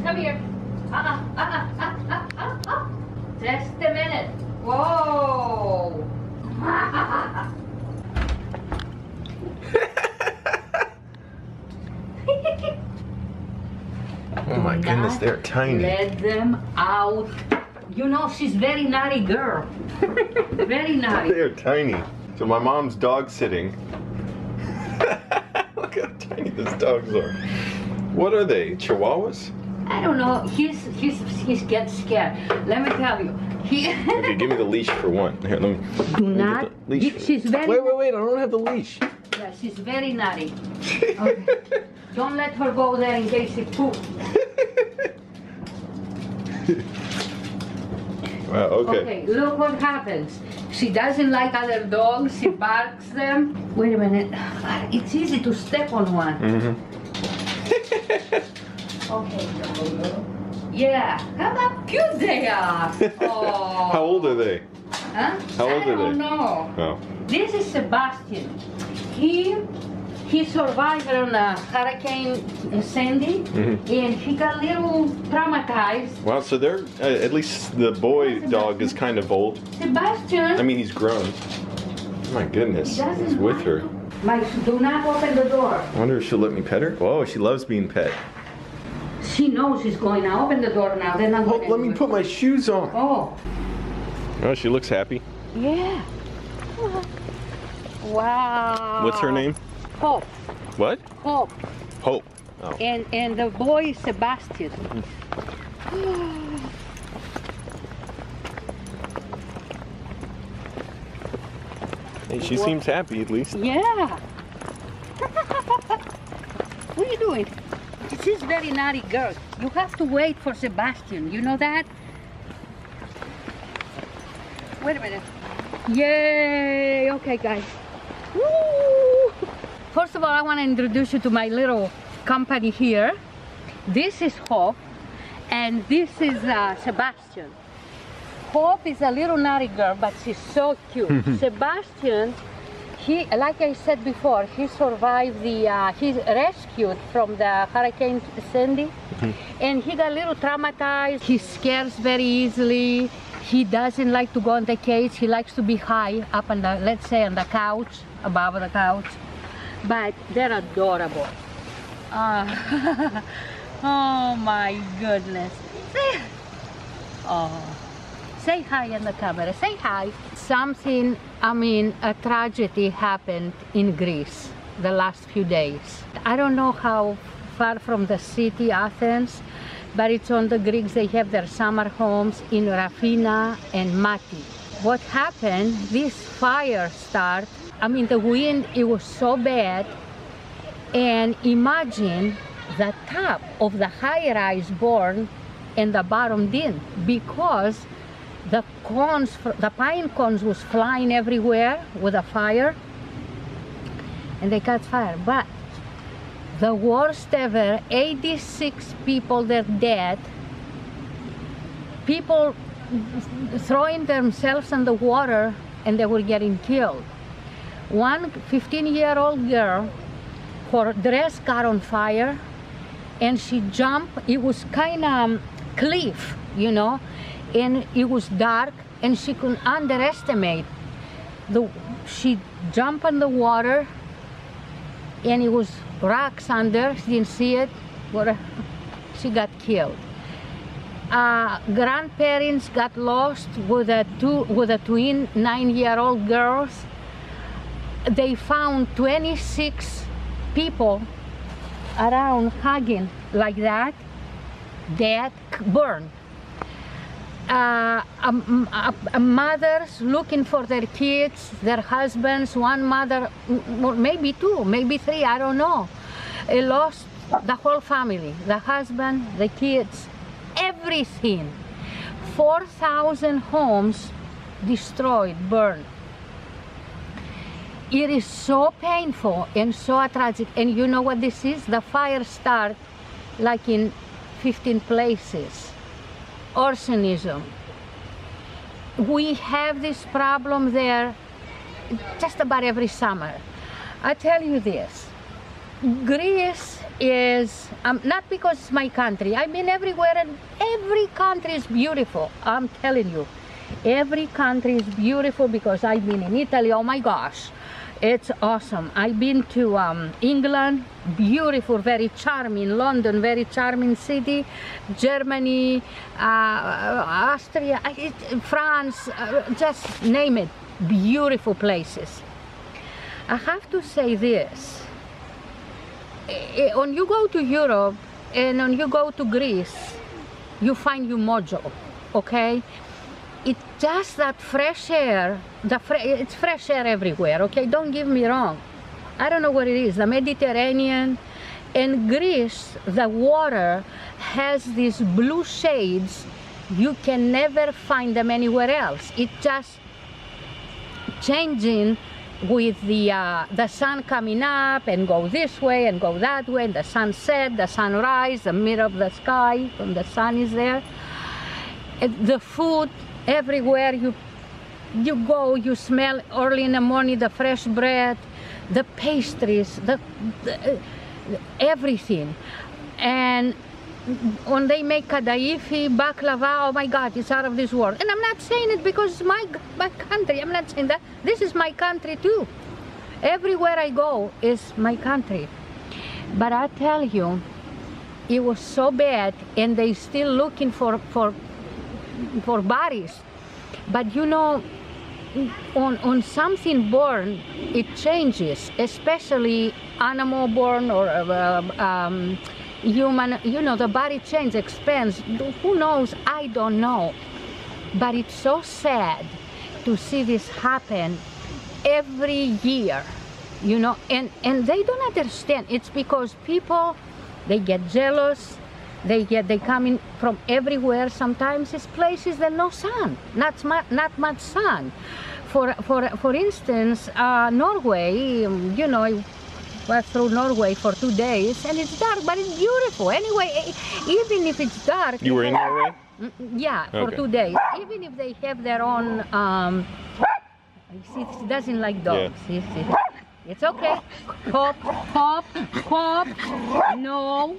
come here. Just a minute. Whoa. Oh my goodness, they're tiny. Let them out. You know, she's very naughty girl. Very naughty. They're tiny. So my mom's dog sitting. Look how tiny these dogs are. What are they? Chihuahuas? I don't know. He gets scared. Let me tell you. Okay, give me the leash for one. Here, let me. Do not. She's very. Wait! I don't have the leash. Yeah, she's very naughty. Okay. Don't let her go there in case she poops. Wow. Okay. Okay. Look what happens. She doesn't like other dogs. She barks them. Wait a minute. It's easy to step on one. Mm-hmm. Okay. Yeah. How cute they are. Oh. How old are they? Huh? How old are they? I don't know. Oh. This is Sebastian. He survived on Hurricane Sandy, and he got a little traumatized. Wow, so they're, at least the boy dog is kind of old. Sebastian! I mean, he's grown. Oh my goodness, he's with her. Mike, do not open the door. I wonder if she'll let me pet her? Whoa, she loves being pet. She knows she's going to open the door now. Then I'm going to let me put my shoes on. Oh. Oh, she looks happy. Yeah. Wow. What's her name? Hope. What? Hope. Hope. Oh. And the boy is Sebastian. Hey, she seems happy at least. Yeah. What are you doing? She's very naughty girl. You have to wait for Sebastian. You know that? Wait a minute. Yay! Okay, guys. Woo! First of all, I want to introduce you to my little company here. This is Hope, and this is Sebastian. Hope is a little naughty girl, but she's so cute. Sebastian, he, like I said before, he survived the, he's rescued from the Hurricane Sandy, and he got a little traumatized. He scares very easily. He doesn't like to go on the cage. He likes to be high up on the, let's say, on the couch, above the couch. But they're adorable. Oh my goodness. Oh. Say hi in the camera. Say hi. Something, a tragedy happened in Greece the last few days. I don't know how far from the city, Athens, but it's on the Greeks. They have their summer homes in Rafina and Mati. What happened, this fire started. The wind, it was so bad. And imagine the top of the high-rise burned and the bottom didn't, because the cones, the pine cones was flying everywhere with the fire, and they caught fire. But the worst ever, 86 people, they're dead. People throwing themselves in the water and they were getting killed. One 15-year-old girl, her dress got on fire and she jumped. It was kind of cliff, you know, and it was dark and she couldn't underestimate. She jumped in the water and it was rocks under. She didn't see it. She got killed. Grandparents got lost with a twin 9-year-old girls. They found 26 people around hugging like that, dead, burned. Mothers looking for their kids, their husbands, one mother, maybe two, maybe three, I don't know. They lost the whole family, the husband, the kids, everything. 4,000 homes destroyed, burned. It is so painful and so tragic. And you know what this is? The fire started like in 15 places. Arsonism. We have this problem there just about every summer. I tell you this, Greece is, not because it's my country. I've been everywhere and every country is beautiful. I'm telling you. Every country is beautiful because I've been in Italy. Oh my gosh. It's awesome. I've been to England, beautiful, very charming. London, very charming city. Germany, Austria, France, just name it. Beautiful places. I have to say this. When you go to Europe and when you go to Greece, you find your mojo, okay? It's just that fresh air, it's fresh air everywhere, okay? Don't get me wrong. I don't know what it is, the Mediterranean. In Greece, the water has these blue shades. You can never find them anywhere else. It's just changing with the sun coming up and go this way and go that way, and the sunset, the sunrise, the middle of the sky when the sun is there. The food, everywhere you go, you smell early in the morning the fresh bread, the pastries, everything. And when they make kadaifi, baklava, oh my God, it's out of this world. And I'm not saying it because it's my country. I'm not saying that. This is my country too. Everywhere I go is my country. But I tell you, it was so bad, and they still looking for bodies. But you know, on something born, it changes, especially animal born or human, you know, the body change, expands. Who knows? I don't know. But it's so sad to see this happen every year, you know, and they don't understand. It's because people, they get jealous. They come in from everywhere. Sometimes it's places that no sun, not much sun. For instance, Norway, you know, I went through Norway for 2 days, and it's dark, but it's beautiful. Anyway, even if it's dark. You were in Norway? Yeah, for 2 days. Even if they have their own, she doesn't like dogs. Yeah. See. It's okay. Hop. No,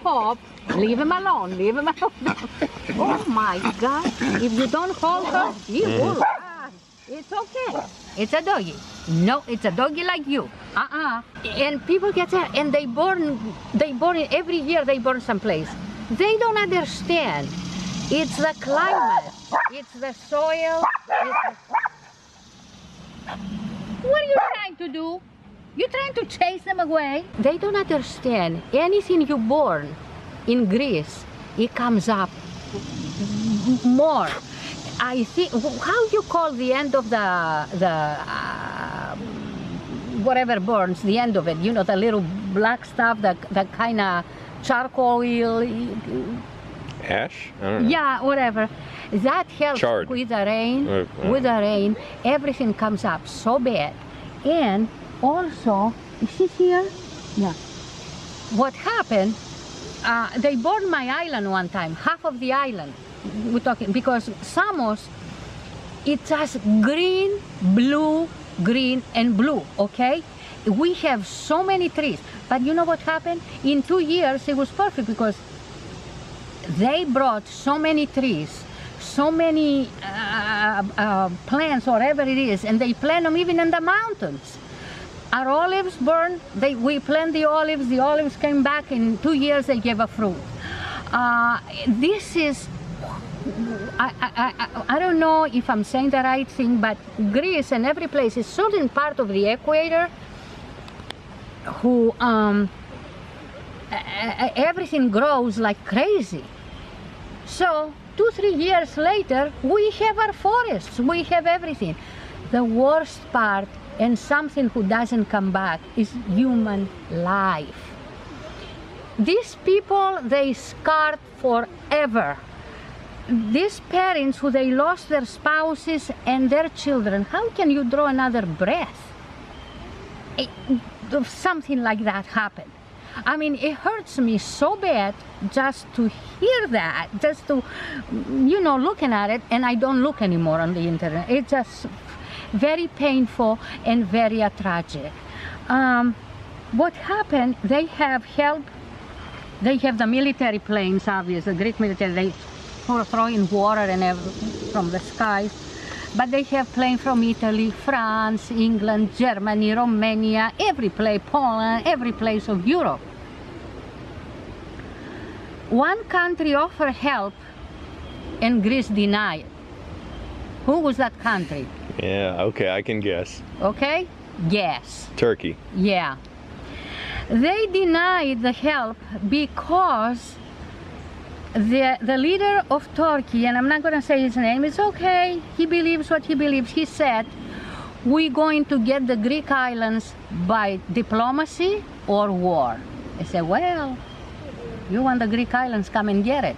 Hop. Leave him alone. Oh my God. If you don't hold her, he will run. It's okay. It's a doggy. No, it's a doggy like you. And people get there and they born every year they born someplace. They don't understand. It's the climate. It's the soil. What are you trying to do? You're trying to chase them away? They don't understand. Anything you born in Greece, it comes up more. I think, how you call the end of the whatever burns, the end of it, you know, the little black stuff, that kind of charcoal ash? I don't know. Yeah, whatever. That helps. Charred. With the rain. With the rain, everything comes up so bad. And also, is she here? Yeah. What happened? They burned my island one time, half of the island. We're talking because Samos, it's just green, blue, green, and blue. Okay. We have so many trees, but you know what happened? In 2 years, it was perfect because they brought so many trees, so many plants, whatever it is, and they plant them even in the mountains. Our olives burned, we planted the olives came back, in 2 years they gave a fruit. This is, I don't know if I'm saying the right thing, but Greece and every place is certain part of the equator who everything grows like crazy. So 2-3 years later, we have our forests, we have everything. The worst part, and something who doesn't come back, is human life. These people, they scarred forever. These parents who they lost their spouses and their children, how can you draw another breath? Something like that happened. I mean, it hurts me so bad just to hear that, just to, you know, looking at it, and I don't look anymore on the internet. It's just very painful and very tragic. what happened, they have help. They have the military planes, obviously, the Greek military, they throw in water and everything from the skies. But they have planes from Italy, France, England, Germany, Romania, every place, Poland, every place of Europe. One country offered help and Greece denied. Who was that country? Yeah, okay, I can guess. Okay? Guess. Turkey. Yeah. They denied the help because the leader of Turkey, and I'm not going to say his name, it's okay, he believes what he believes. He said, we're going to get the Greek islands by diplomacy or war. I said, well, you want the Greek islands, come and get it.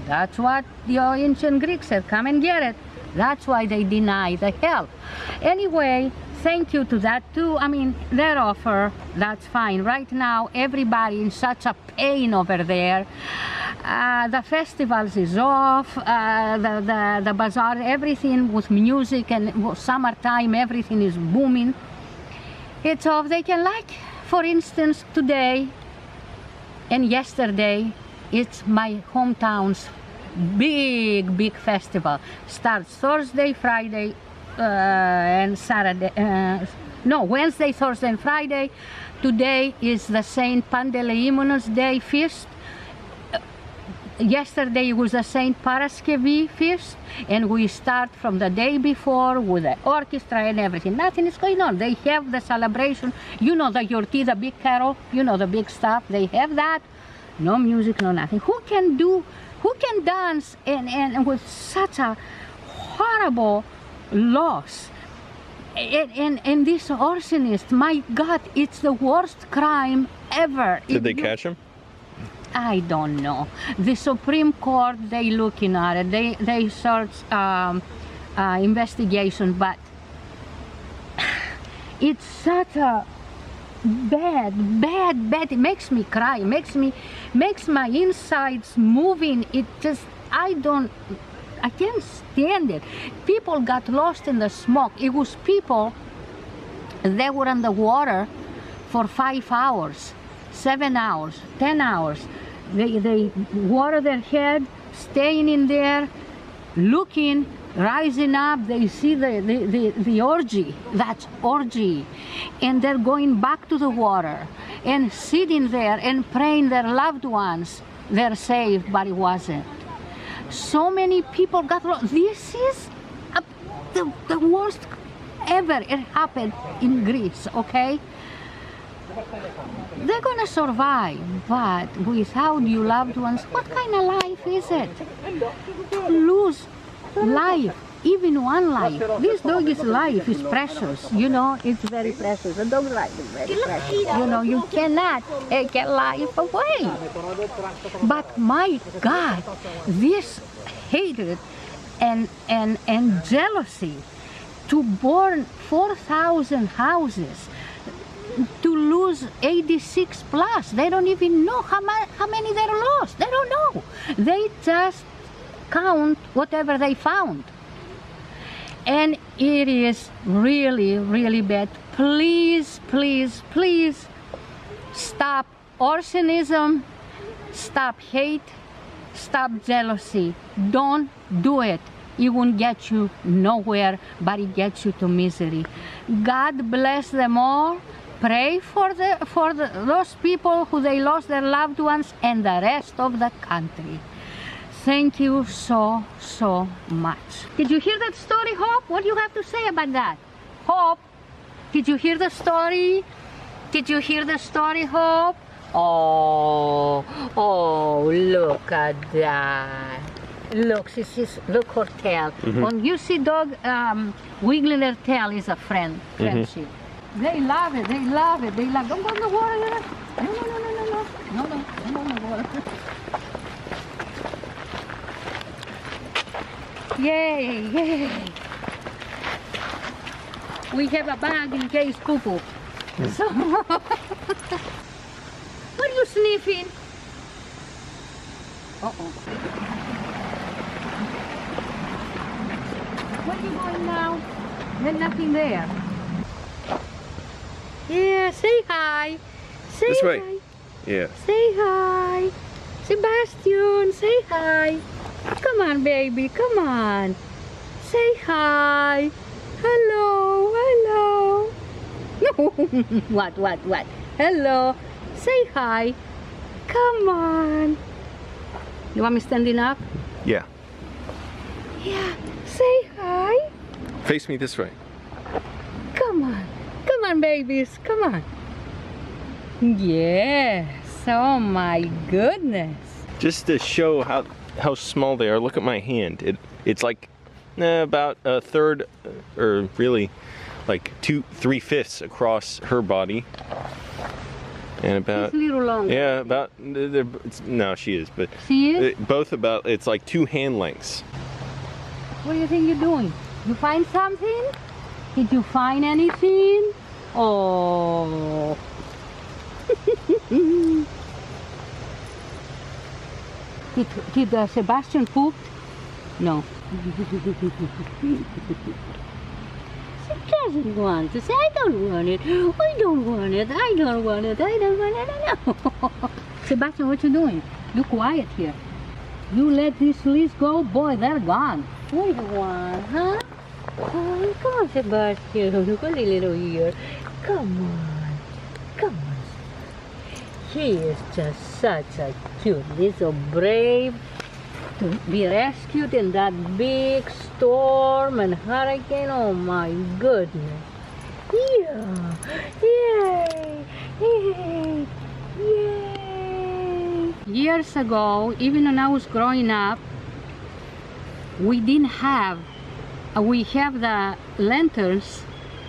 That's what the ancient Greeks said, come and get it. That's why they deny the help. Anyway, thank you to that too. I mean, their offer, that's fine. Right now, everybody in such a pain over there. The festivals is off, the bazaar, everything with music and summertime, everything is booming. It's off. They can, like, for instance, today and yesterday, it's my hometown's big festival. Starts Thursday, Friday, and Saturday. No, Wednesday, Thursday, and Friday. Today is the Saint Panteleimonos Day feast. Yesterday was the Saint Paraskevi feast, and we start from the day before with the orchestra and everything. Nothing is going on. They have the celebration. You know the Yorti, the big carol. You know the big stuff. They have that. No music, no nothing. Who can dance and with such a horrible loss? And this arsonist, my God, it's the worst crime ever. Did they catch him? I don't know. The Supreme Court, they looking at it. They search investigation, but it's such a bad. It makes me cry. Makes my insides moving. It just, I can't stand it. People got lost in the smoke. It was people, they were in the water for 5 hours, 7 hours, 10 hours. They water their head, staying in there, looking, rising up. They see the orgy. That's orgy. And they're going back to the water and sitting there and praying their loved ones. They're saved, but it wasn't. So many people got lost. This is the worst ever. It happened in Greece, okay? They're gonna survive, but without your loved ones, what kind of life is it? Lose life, even one life. This dog's life is precious, you know, it's very precious. The dog's life is very precious. You know, you cannot take a life away. But my God, this hatred and jealousy to burn 4,000 houses, to lose 86 plus. They don't even know how many they're lost. They don't know. They just count whatever they found. And it is really bad. Please stop arsonism, stop hate, stop jealousy. Don't do it. It won't get you nowhere, but it gets you to misery. God bless them all. Pray for those people who they lost their loved ones and the rest of the country. Thank you so much. Did you hear that story, Hope? What do you have to say about that? Hope, did you hear the story? Did you hear the story, Hope? Oh, look at that. Look, look her tail. When you see dog wiggling their tail is a friendship. They love it, they love it, they love it. Don't go in the water, you know? No, don't go in the water. Yay. We have a bag in case poo-poo. So, what are you sniffing? Uh-oh. Where are you going now? There's nothing there. Yeah, say hi. Say This way. hi. Yeah. Say hi. Sebastian, say hi. Come on, baby, come on. Say hi. Hello, hello. What? Hello. Say hi. Come on. You want me standing up? Yeah. Yeah. Say hi. Face me this way. Come on. Come on, babies. Come on. Yes. Oh my goodness. Just to show how small they are, look at my hand. It's like about a third, or really like 3/5 across her body. And about, It's a little longer. yeah, about, no, she is, but She is? both about, it's like 2 hand lengths. What do you think you're doing? You find something? Did you find anything? Oh. Did Sebastian poop? No. She doesn't want to say, I don't want it. I don't want it. I don't want it. I don't want it. No. Sebastian, what you doing? You quiet here. You let these leaves go, boy, they're gone. What do you want, huh? Oh, come on, Sebastian. Look at the little ear. Come on. Come on. He is just such a cute little brave to be rescued in that big storm and hurricane. Oh my goodness. Yeah. Yay. Yay. Yay. Years ago, even when I was growing up, we didn't have, we have the lanterns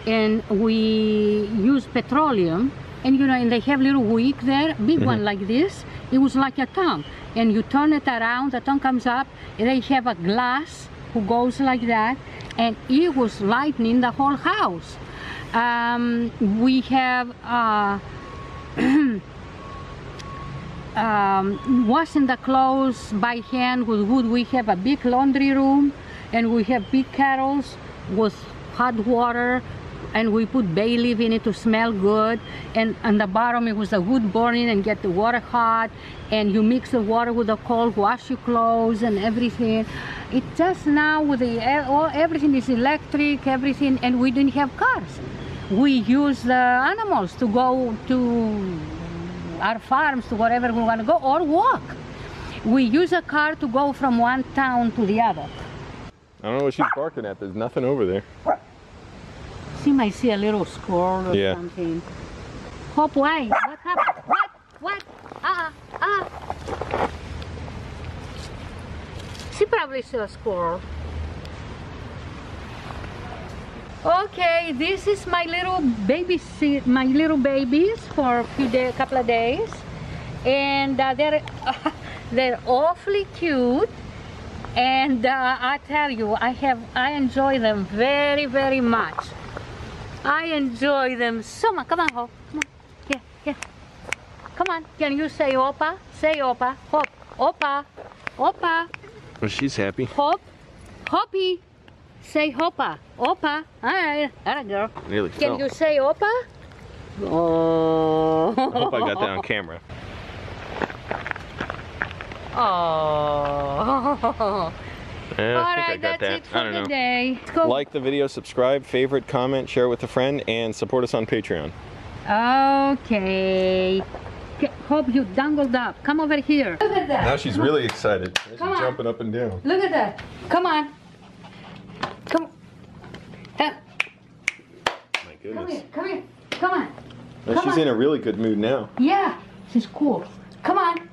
and we use petroleum, and you know, and they have little wick there, big one like this. It was like a tongue, and you turn it around, the tongue comes up, and they have a glass who goes like that, and it was lighting the whole house. We have washing the clothes by hand with wood. We have a big laundry room, and we have big kettles with hot water, and we put bay leaf in it to smell good, and on the bottom it was the wood burning and get the water hot, and you mix the water with the cold, wash your clothes and everything. It just now with the everything is electric, everything, and we didn't have cars. We use the animals to go to our farms, to wherever we want to go, or walk. We use a car to go from one town to the other. I don't know what she's barking at. There's nothing over there. She might see a little squirrel or something. Hope, why? What happened? What? She probably saw a squirrel. Okay, this is my little baby, my little babies for a few days, couple of days, and they're awfully cute. And I tell you, I enjoy them very, very much. I enjoy them so much. Come on, Hope. Come on. Here. Come on. Can you say Opa? Say Opa. Hope. Opa. Opa. Well, she's happy. Hope. Hoppy. Say Opa. Opa. Alright. Alright, girl. Nearly Can fell. you say Opa? Oh. I hope I got that on camera. Oh. I think I got that's that. it for I don't know. today. Let's go. Like the video, subscribe, favorite, comment, share with a friend, and support us on Patreon. Okay. Hope you dangled up. Come over here. Look at that. Now she's really excited. She's Come on. jumping up and down. Look at that. Come on. Come. My Come goodness. here. Come here. Come on. Well, Come she's on. in a really good mood now. Yeah. She's cool. Come on.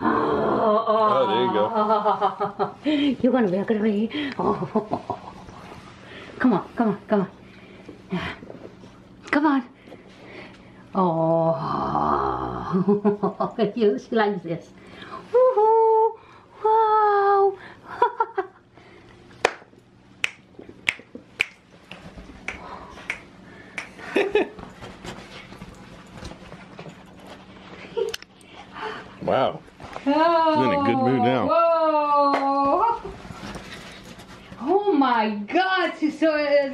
Oh, there you go. You're gonna be ugly. Oh. Come on. Come on. Come on. Come on. Oh. She likes this. Woohoo! Wow! Wow. Oh, She's in a good mood now. Whoa! Oh my God! She's so. All right,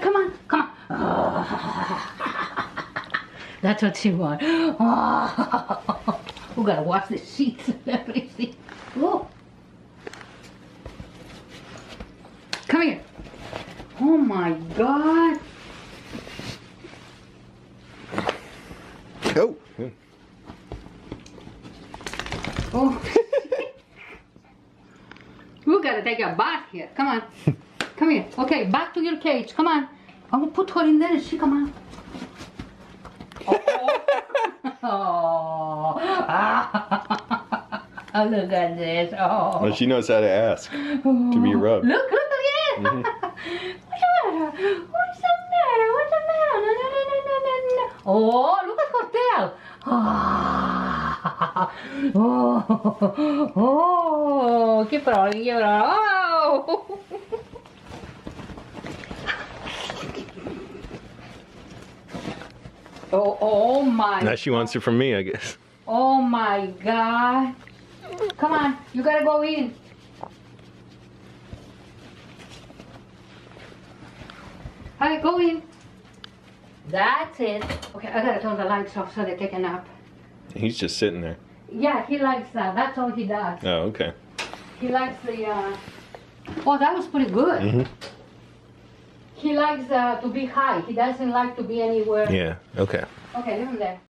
come on, come on. That's what she wants. Oh. We gotta wash the sheets and everything. Oh. Come here. Oh my God. Oh. Oh. We gotta take a bath here. Come on. Come here. Okay, back to your cage. Come on. I'm gonna put her in there and she come out. Oh. Oh, look at this. Oh. Well, she knows how to ask to be rubbed. Look again. Mm-hmm. What's the matter? What's the matter? No, no, no, no, no, no. Oh, look at her tail. Oh, oh, keep rolling, keep rolling. Oh. Oh my. Now she wants it from me, I guess. Oh my God. Come on, you gotta go in. Alright, go in. That's it. Okay, I gotta turn the lights off so they take a nap. He's just sitting there. Yeah, he likes that. That's all he does. Oh, okay. He likes the, oh, that was pretty good. Mm-hmm. He likes to be high. He doesn't like to be anywhere. Yeah, okay. Okay, leave him there.